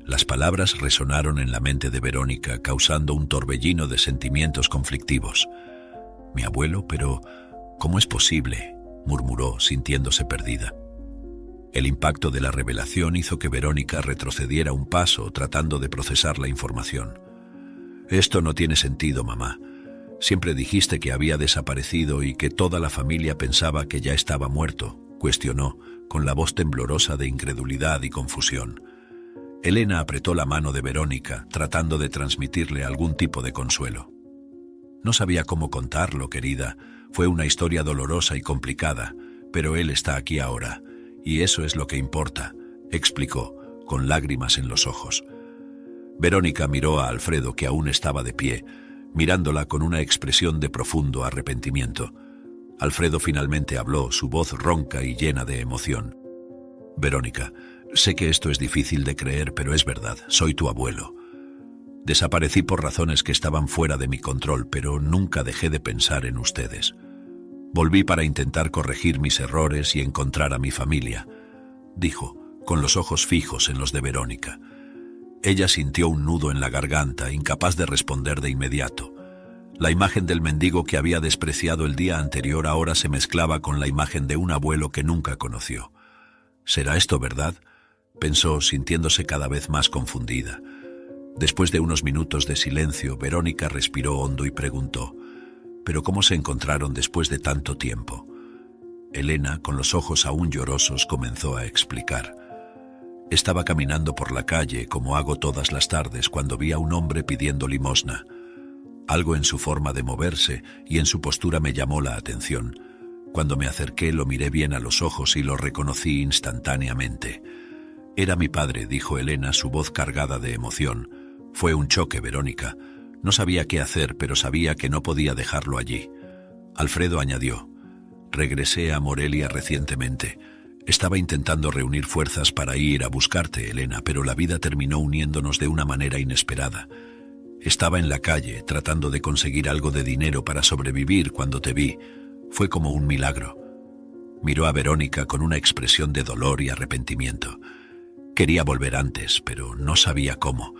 Las palabras resonaron en la mente de Verónica, causando un torbellino de sentimientos conflictivos. Mi abuelo, pero ¿cómo es posible?, murmuró, sintiéndose perdida. El impacto de la revelación hizo que Verónica retrocediera un paso, tratando de procesar la información. Esto no tiene sentido, mamá. Siempre dijiste que había desaparecido y que toda la familia pensaba que ya estaba muerto, cuestionó, con la voz temblorosa de incredulidad y confusión. Elena apretó la mano de Verónica, tratando de transmitirle algún tipo de consuelo. No sabía cómo contarlo, querida. Fue una historia dolorosa y complicada, pero él está aquí ahora, y eso es lo que importa, explicó, con lágrimas en los ojos. Verónica miró a Alfredo, que aún estaba de pie, mirándola con una expresión de profundo arrepentimiento. Alfredo finalmente habló, su voz ronca y llena de emoción. Verónica, sé que esto es difícil de creer, pero es verdad, soy tu abuelo. Desaparecí por razones que estaban fuera de mi control, pero nunca dejé de pensar en ustedes. Volví para intentar corregir mis errores y encontrar a mi familia, dijo, con los ojos fijos en los de Verónica. Ella sintió un nudo en la garganta, incapaz de responder de inmediato. La imagen del mendigo que había despreciado el día anterior ahora se mezclaba con la imagen de un abuelo que nunca conoció. ¿Será esto verdad?, pensó, sintiéndose cada vez más confundida. Después de unos minutos de silencio, Verónica respiró hondo y preguntó, ¿pero cómo se encontraron después de tanto tiempo? Elena, con los ojos aún llorosos, comenzó a explicar. Estaba caminando por la calle, como hago todas las tardes, cuando vi a un hombre pidiendo limosna. Algo en su forma de moverse y en su postura me llamó la atención. Cuando me acerqué, lo miré bien a los ojos y lo reconocí instantáneamente. Era mi padre, dijo Elena, su voz cargada de emoción. Fue un choque, Verónica. No sabía qué hacer, pero sabía que no podía dejarlo allí. Alfredo añadió, regresé a Morelia recientemente. Estaba intentando reunir fuerzas para ir a buscarte, Elena, pero la vida terminó uniéndonos de una manera inesperada. Estaba en la calle, tratando de conseguir algo de dinero para sobrevivir cuando te vi. Fue como un milagro. Miró a Verónica con una expresión de dolor y arrepentimiento. Quería volver antes, pero no sabía cómo.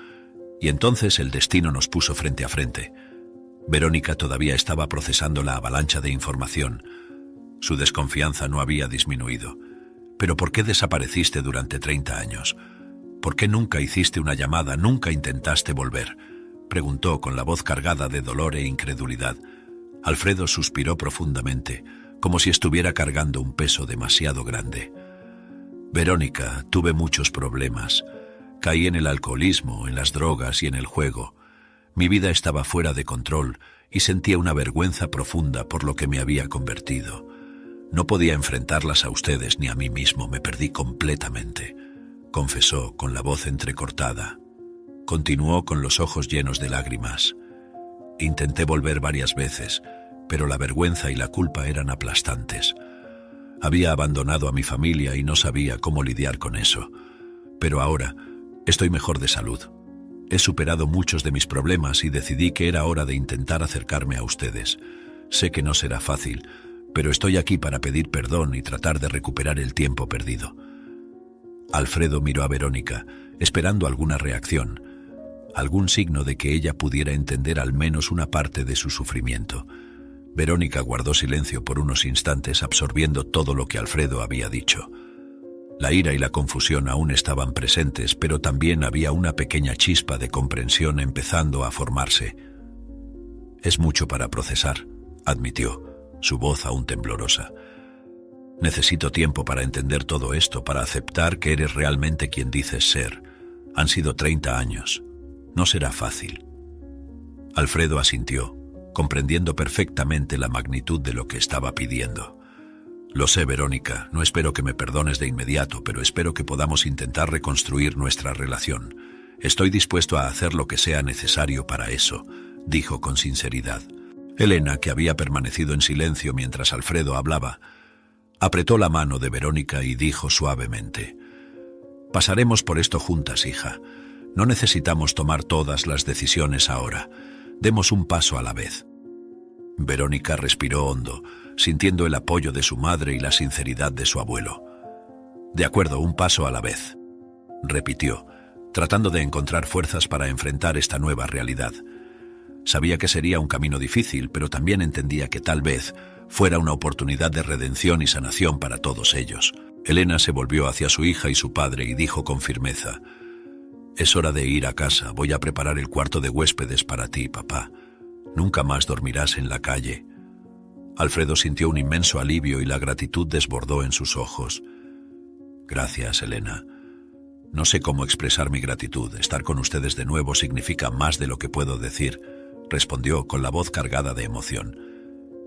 Y entonces el destino nos puso frente a frente. Verónica todavía estaba procesando la avalancha de información. Su desconfianza no había disminuido. ¿Pero por qué desapareciste durante 30 años? ¿Por qué nunca hiciste una llamada, nunca intentaste volver?, preguntó con la voz cargada de dolor e incredulidad. Alfredo suspiró profundamente, como si estuviera cargando un peso demasiado grande. Verónica, tuve muchos problemas. Caí en el alcoholismo, en las drogas y en el juego. Mi vida estaba fuera de control y sentía una vergüenza profunda por lo que me había convertido. No podía enfrentarlas a ustedes ni a mí mismo, me perdí completamente, confesó con la voz entrecortada. Continuó con los ojos llenos de lágrimas. Intenté volver varias veces, pero la vergüenza y la culpa eran aplastantes. Había abandonado a mi familia y no sabía cómo lidiar con eso. Pero ahora estoy mejor de salud. He superado muchos de mis problemas y decidí que era hora de intentar acercarme a ustedes. Sé que no será fácil, pero estoy aquí para pedir perdón y tratar de recuperar el tiempo perdido. Alfredo miró a Verónica, esperando alguna reacción, algún signo de que ella pudiera entender al menos una parte de su sufrimiento. Verónica guardó silencio por unos instantes, absorbiendo todo lo que Alfredo había dicho. La ira y la confusión aún estaban presentes, pero también había una pequeña chispa de comprensión empezando a formarse. Es mucho para procesar, admitió, su voz aún temblorosa. Necesito tiempo para entender todo esto, para aceptar que eres realmente quien dices ser. Han sido 30 años. No será fácil. Alfredo asintió, comprendiendo perfectamente la magnitud de lo que estaba pidiendo. Lo sé, Verónica, no espero que me perdones de inmediato, pero espero que podamos intentar reconstruir nuestra relación. Estoy dispuesto a hacer lo que sea necesario para eso, dijo con sinceridad. Elena, que había permanecido en silencio mientras Alfredo hablaba, apretó la mano de Verónica y dijo suavemente: «Pasaremos por esto juntas, hija. No necesitamos tomar todas las decisiones ahora. Demos un paso a la vez». Verónica respiró hondo, sintiendo el apoyo de su madre y la sinceridad de su abuelo. «De acuerdo, un paso a la vez», repitió, tratando de encontrar fuerzas para enfrentar esta nueva realidad. Sabía que sería un camino difícil, pero también entendía que tal vez fuera una oportunidad de redención y sanación para todos ellos. Elena se volvió hacia su hija y su padre y dijo con firmeza: «Es hora de ir a casa. Voy a preparar el cuarto de huéspedes para ti, papá. Nunca más dormirás en la calle». Alfredo sintió un inmenso alivio y la gratitud desbordó en sus ojos. «Gracias, Elena. No sé cómo expresar mi gratitud. Estar con ustedes de nuevo significa más de lo que puedo decir», respondió con la voz cargada de emoción.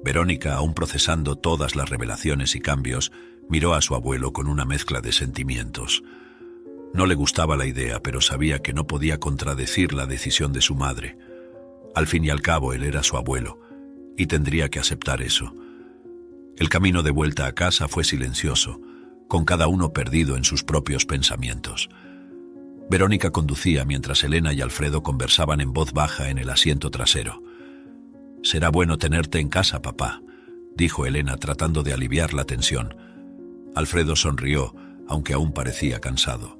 Verónica, aún procesando todas las revelaciones y cambios, miró a su abuelo con una mezcla de sentimientos. No le gustaba la idea, pero sabía que no podía contradecir la decisión de su madre. Al fin y al cabo, él era su abuelo, y tendría que aceptar eso. El camino de vuelta a casa fue silencioso, con cada uno perdido en sus propios pensamientos. Verónica conducía mientras Elena y Alfredo conversaban en voz baja en el asiento trasero. «Será bueno tenerte en casa, papá», dijo Elena tratando de aliviar la tensión. Alfredo sonrió, aunque aún parecía cansado.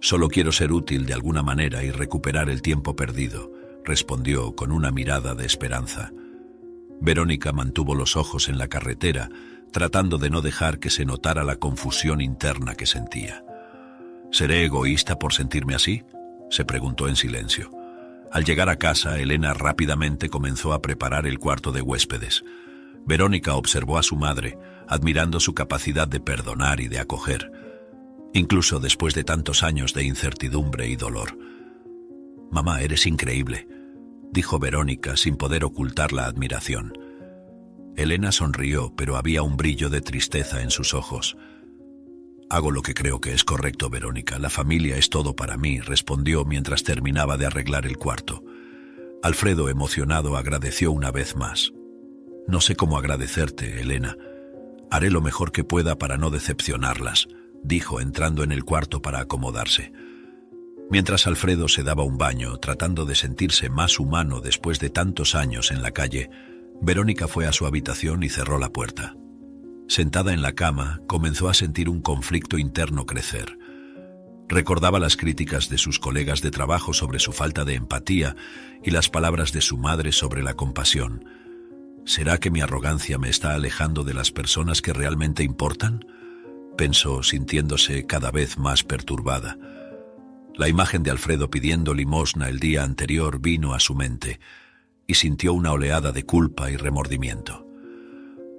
«Solo quiero ser útil de alguna manera y recuperar el tiempo perdido», respondió con una mirada de esperanza. Verónica mantuvo los ojos en la carretera, tratando de no dejar que se notara la confusión interna que sentía. «¿Seré egoísta por sentirme así?», se preguntó en silencio. Al llegar a casa, Elena rápidamente comenzó a preparar el cuarto de huéspedes. Verónica observó a su madre, admirando su capacidad de perdonar y de acoger, incluso después de tantos años de incertidumbre y dolor. «Mamá, eres increíble», dijo Verónica sin poder ocultar la admiración. Elena sonrió, pero había un brillo de tristeza en sus ojos. «Hago lo que creo que es correcto, Verónica. La familia es todo para mí», respondió mientras terminaba de arreglar el cuarto. Alfredo, emocionado, agradeció una vez más. «No sé cómo agradecerte, Elena. Haré lo mejor que pueda para no decepcionarlas», dijo entrando en el cuarto para acomodarse. Mientras Alfredo se daba un baño, tratando de sentirse más humano después de tantos años en la calle, Verónica fue a su habitación y cerró la puerta. Sentada en la cama, comenzó a sentir un conflicto interno crecer. Recordaba las críticas de sus colegas de trabajo sobre su falta de empatía y las palabras de su madre sobre la compasión. ¿Será que mi arrogancia me está alejando de las personas que realmente importan?, pensó, sintiéndose cada vez más perturbada. La imagen de Alfredo pidiendo limosna el día anterior vino a su mente y sintió una oleada de culpa y remordimiento.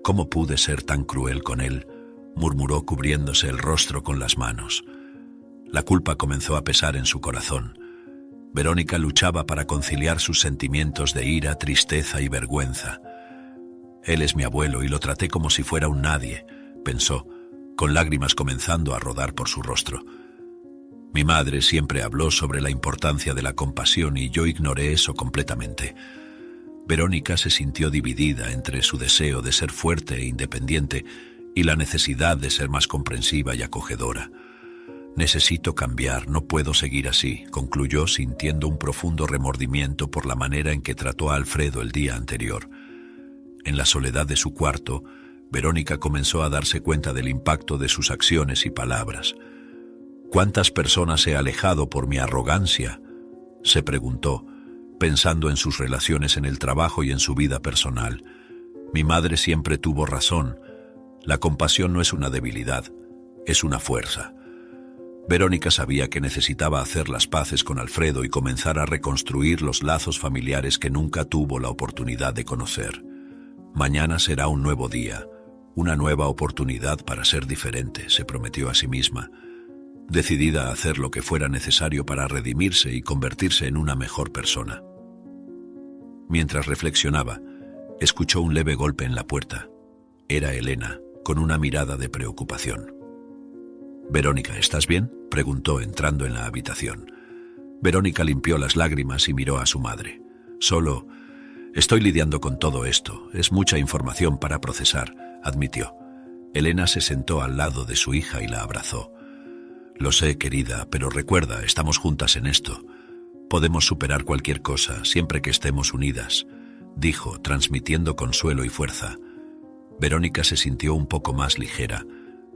«¿Cómo pude ser tan cruel con él?», murmuró cubriéndose el rostro con las manos. La culpa comenzó a pesar en su corazón. Verónica luchaba para conciliar sus sentimientos de ira, tristeza y vergüenza. «Él es mi abuelo y lo traté como si fuera un nadie», pensó, con lágrimas comenzando a rodar por su rostro. «Mi madre siempre habló sobre la importancia de la compasión y yo ignoré eso completamente». Verónica se sintió dividida entre su deseo de ser fuerte e independiente y la necesidad de ser más comprensiva y acogedora. «Necesito cambiar, no puedo seguir así», concluyó sintiendo un profundo remordimiento por la manera en que trató a Alfredo el día anterior. En la soledad de su cuarto, Verónica comenzó a darse cuenta del impacto de sus acciones y palabras. «¿Cuántas personas he alejado por mi arrogancia?», se preguntó, pensando en sus relaciones en el trabajo y en su vida personal. «Mi madre siempre tuvo razón. La compasión no es una debilidad, es una fuerza». Verónica sabía que necesitaba hacer las paces con Alfredo y comenzar a reconstruir los lazos familiares que nunca tuvo la oportunidad de conocer. Mañana será un nuevo día, una nueva oportunidad para ser diferente, se prometió a sí misma, decidida a hacer lo que fuera necesario para redimirse y convertirse en una mejor persona. Mientras reflexionaba, escuchó un leve golpe en la puerta. Era Elena, con una mirada de preocupación. «Verónica, ¿estás bien?», preguntó entrando en la habitación. Verónica limpió las lágrimas y miró a su madre. «Solo Estoy lidiando con todo esto. Es mucha información para procesar, admitió. Elena se sentó al lado de su hija y la abrazó. Lo sé, querida, pero recuerda, estamos juntas en esto. Podemos superar cualquier cosa, siempre que estemos unidas, dijo, transmitiendo consuelo y fuerza. Verónica se sintió un poco más ligera,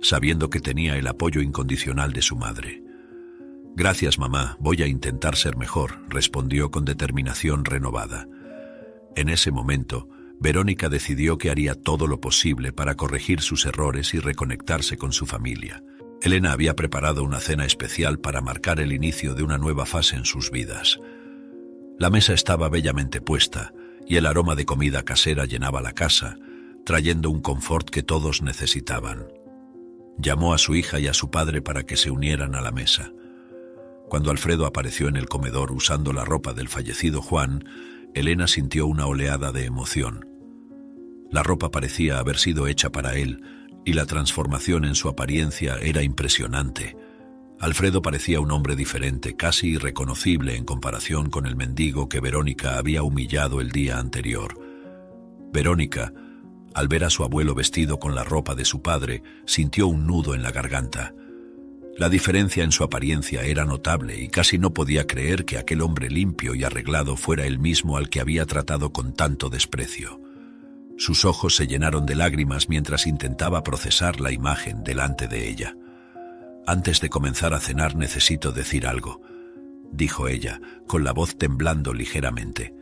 sabiendo que tenía el apoyo incondicional de su madre. Gracias, mamá, voy a intentar ser mejor, respondió con determinación renovada. En ese momento, Verónica decidió que haría todo lo posible para corregir sus errores y reconectarse con su familia. Elena había preparado una cena especial para marcar el inicio de una nueva fase en sus vidas. La mesa estaba bellamente puesta y el aroma de comida casera llenaba la casa, trayendo un confort que todos necesitaban. Llamó a su hija y a su padre para que se unieran a la mesa. Cuando Alfredo apareció en el comedor usando la ropa del fallecido Juan, Elena sintió una oleada de emoción. La ropa parecía haber sido hecha para él, y la transformación en su apariencia era impresionante. Alfredo parecía un hombre diferente, casi irreconocible en comparación con el mendigo que Verónica había humillado el día anterior. Verónica, al ver a su abuelo vestido con la ropa de su padre, sintió un nudo en la garganta. La diferencia en su apariencia era notable y casi no podía creer que aquel hombre limpio y arreglado fuera el mismo al que había tratado con tanto desprecio. Sus ojos se llenaron de lágrimas mientras intentaba procesar la imagen delante de ella. «Antes de comenzar a cenar necesito decir algo», dijo ella, con la voz temblando ligeramente.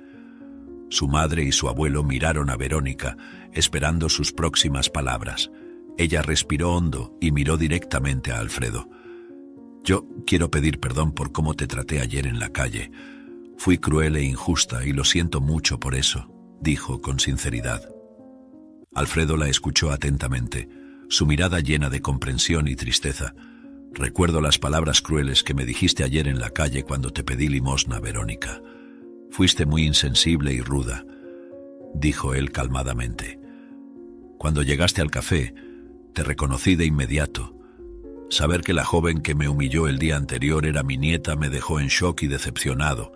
Su madre y su abuelo miraron a Verónica, esperando sus próximas palabras. Ella respiró hondo y miró directamente a Alfredo. «Yo quiero pedir perdón por cómo te traté ayer en la calle. Fui cruel e injusta y lo siento mucho por eso», dijo con sinceridad. Alfredo la escuchó atentamente, su mirada llena de comprensión y tristeza. «Recuerdo las palabras crueles que me dijiste ayer en la calle cuando te pedí limosna, Verónica. Fuiste muy insensible y ruda», dijo él calmadamente. «Cuando llegaste al café, te reconocí de inmediato. Saber que la joven que me humilló el día anterior era mi nieta me dejó en shock y decepcionado.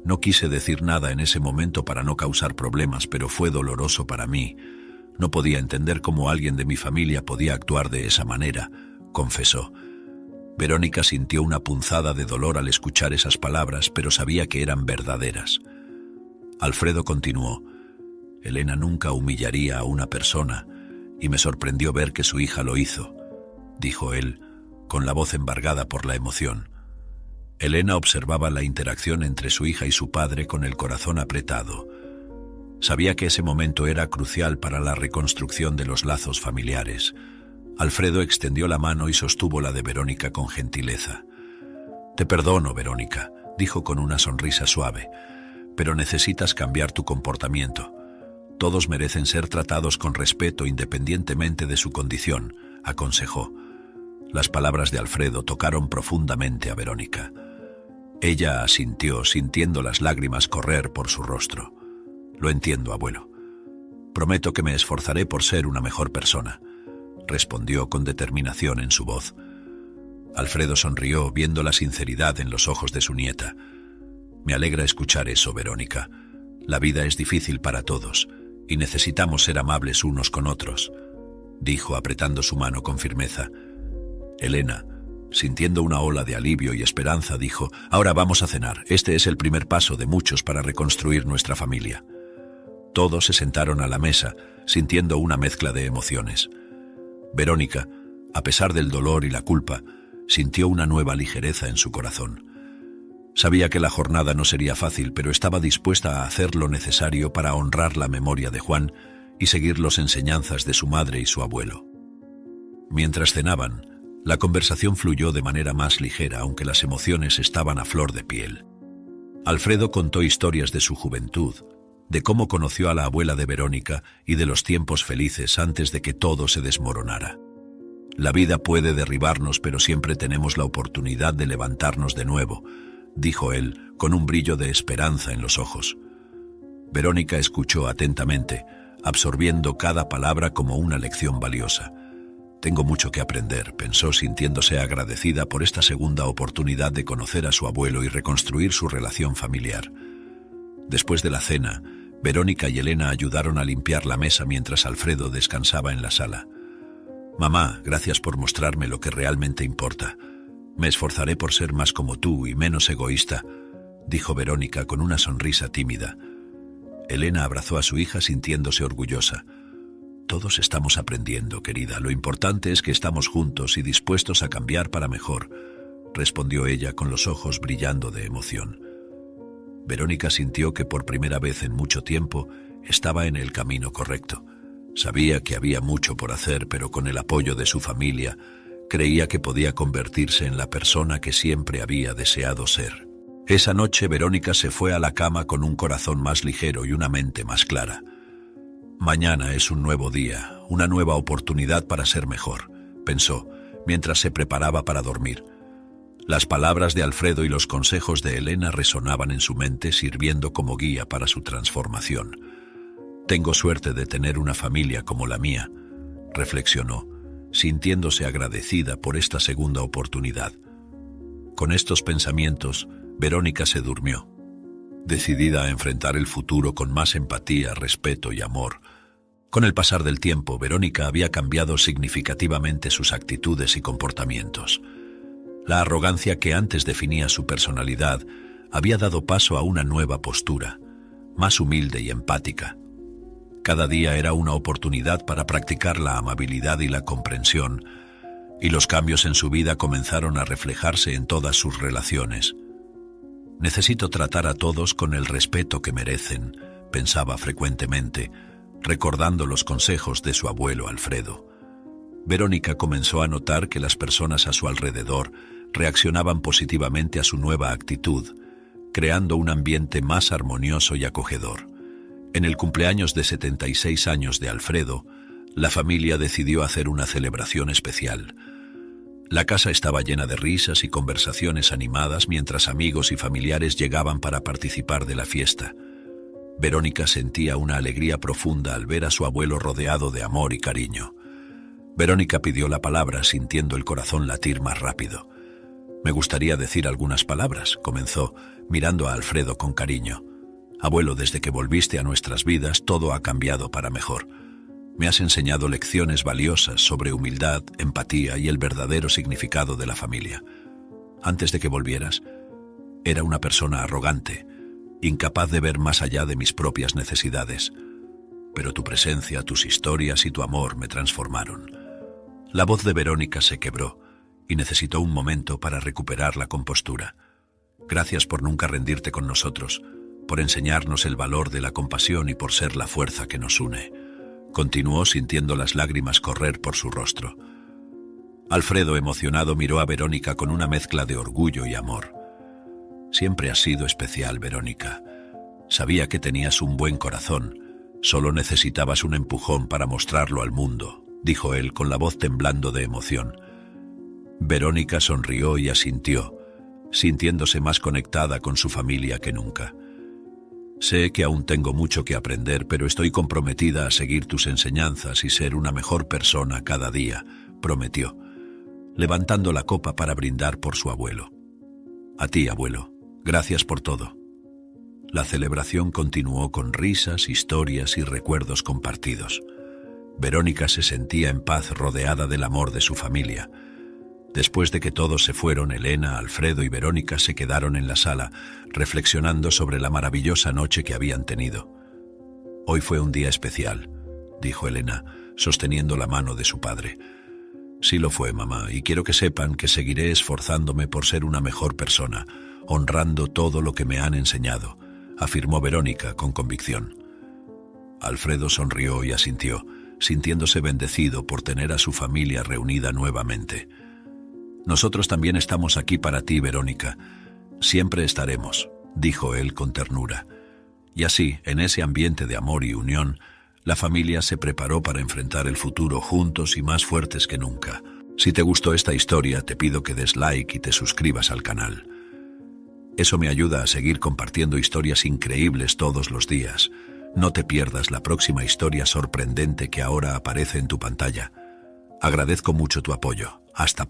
No quise decir nada en ese momento para no causar problemas, pero fue doloroso para mí. No podía entender cómo alguien de mi familia podía actuar de esa manera», confesó. Verónica sintió una punzada de dolor al escuchar esas palabras, pero sabía que eran verdaderas. Alfredo continuó. «Elena nunca humillaría a una persona, y me sorprendió ver que su hija lo hizo», dijo él, con la voz embargada por la emoción. Elena observaba la interacción entre su hija y su padre con el corazón apretado. Sabía que ese momento era crucial para la reconstrucción de los lazos familiares. Alfredo extendió la mano y sostuvo la de Verónica con gentileza. «Te perdono, Verónica», dijo con una sonrisa suave, «pero necesitas cambiar tu comportamiento. Todos merecen ser tratados con respeto independientemente de su condición», aconsejó. Las palabras de Alfredo tocaron profundamente a Verónica. Ella asintió, sintiendo las lágrimas correr por su rostro. «Lo entiendo, abuelo. Prometo que me esforzaré por ser una mejor persona», respondió con determinación en su voz. Alfredo sonrió, viendo la sinceridad en los ojos de su nieta. «Me alegra escuchar eso, Verónica. La vida es difícil para todos y necesitamos ser amables unos con otros», dijo apretando su mano con firmeza. Elena, sintiendo una ola de alivio y esperanza, dijo: «Ahora vamos a cenar. Este es el primer paso de muchos para reconstruir nuestra familia». Todos se sentaron a la mesa, sintiendo una mezcla de emociones. Verónica, a pesar del dolor y la culpa, sintió una nueva ligereza en su corazón. Sabía que la jornada no sería fácil, pero estaba dispuesta a hacer lo necesario para honrar la memoria de Juan y seguir las enseñanzas de su madre y su abuelo. Mientras cenaban, la conversación fluyó de manera más ligera, aunque las emociones estaban a flor de piel. Alfredo contó historias de su juventud, de cómo conoció a la abuela de Verónica y de los tiempos felices antes de que todo se desmoronara. «La vida puede derribarnos, pero siempre tenemos la oportunidad de levantarnos de nuevo», dijo él, con un brillo de esperanza en los ojos. Verónica escuchó atentamente, absorbiendo cada palabra como una lección valiosa. «Tengo mucho que aprender», pensó, sintiéndose agradecida por esta segunda oportunidad de conocer a su abuelo y reconstruir su relación familiar. Después de la cena, Verónica y Elena ayudaron a limpiar la mesa mientras Alfredo descansaba en la sala. «Mamá, gracias por mostrarme lo que realmente importa. Me esforzaré por ser más como tú y menos egoísta», dijo Verónica con una sonrisa tímida. Elena abrazó a su hija sintiéndose orgullosa. «Todos estamos aprendiendo, querida. Lo importante es que estamos juntos y dispuestos a cambiar para mejor», respondió ella con los ojos brillando de emoción. Verónica sintió que por primera vez en mucho tiempo estaba en el camino correcto. Sabía que había mucho por hacer, pero con el apoyo de su familia, creía que podía convertirse en la persona que siempre había deseado ser. Esa noche Verónica se fue a la cama con un corazón más ligero y una mente más clara. «Mañana es un nuevo día, una nueva oportunidad para ser mejor», pensó, mientras se preparaba para dormir. Las palabras de Alfredo y los consejos de Elena resonaban en su mente, sirviendo como guía para su transformación. «Tengo suerte de tener una familia como la mía», reflexionó, sintiéndose agradecida por esta segunda oportunidad. Con estos pensamientos, Verónica se durmió, decidida a enfrentar el futuro con más empatía, respeto y amor. Con el pasar del tiempo, Verónica había cambiado significativamente sus actitudes y comportamientos. La arrogancia que antes definía su personalidad había dado paso a una nueva postura, más humilde y empática. Cada día era una oportunidad para practicar la amabilidad y la comprensión, y los cambios en su vida comenzaron a reflejarse en todas sus relaciones. «Necesito tratar a todos con el respeto que merecen», pensaba frecuentemente, recordando los consejos de su abuelo Alfredo. Verónica comenzó a notar que las personas a su alrededor reaccionaban positivamente a su nueva actitud, creando un ambiente más armonioso y acogedor. En el cumpleaños de 76 años de Alfredo, la familia decidió hacer una celebración especial. La casa estaba llena de risas y conversaciones animadas mientras amigos y familiares llegaban para participar de la fiesta. Verónica sentía una alegría profunda al ver a su abuelo rodeado de amor y cariño. Verónica pidió la palabra sintiendo el corazón latir más rápido. «Me gustaría decir algunas palabras», comenzó, mirando a Alfredo con cariño. «Abuelo, desde que volviste a nuestras vidas, todo ha cambiado para mejor. Me has enseñado lecciones valiosas sobre humildad, empatía y el verdadero significado de la familia. Antes de que volvieras, era una persona arrogante, incapaz de ver más allá de mis propias necesidades. Pero tu presencia, tus historias y tu amor me transformaron». La voz de Verónica se quebró y necesitó un momento para recuperar la compostura. «Gracias por nunca rendirte con nosotros, por enseñarnos el valor de la compasión y por ser la fuerza que nos une», continuó sintiendo las lágrimas correr por su rostro. Alfredo, emocionado, miró a Verónica con una mezcla de orgullo y amor. «Siempre has sido especial, Verónica. Sabía que tenías un buen corazón. Solo necesitabas un empujón para mostrarlo al mundo», dijo él con la voz temblando de emoción. Verónica sonrió y asintió, sintiéndose más conectada con su familia que nunca. «Sé que aún tengo mucho que aprender, pero estoy comprometida a seguir tus enseñanzas y ser una mejor persona cada día», prometió, levantando la copa para brindar por su abuelo. «A ti, abuelo, gracias por todo». La celebración continuó con risas, historias y recuerdos compartidos. Verónica se sentía en paz rodeada del amor de su familia. Después de que todos se fueron, Elena, Alfredo y Verónica se quedaron en la sala, reflexionando sobre la maravillosa noche que habían tenido. «Hoy fue un día especial», dijo Elena, sosteniendo la mano de su padre. «Sí lo fue, mamá, y quiero que sepan que seguiré esforzándome por ser una mejor persona, honrando todo lo que me han enseñado», afirmó Verónica con convicción. Alfredo sonrió y asintió, sintiéndose bendecido por tener a su familia reunida nuevamente. «Nosotros también estamos aquí para ti, Verónica. Siempre estaremos», dijo él con ternura. Y así, en ese ambiente de amor y unión, la familia se preparó para enfrentar el futuro juntos y más fuertes que nunca. Si te gustó esta historia, te pido que des like y te suscribas al canal. Eso me ayuda a seguir compartiendo historias increíbles todos los días. No te pierdas la próxima historia sorprendente que ahora aparece en tu pantalla. Agradezco mucho tu apoyo. Hasta pronto.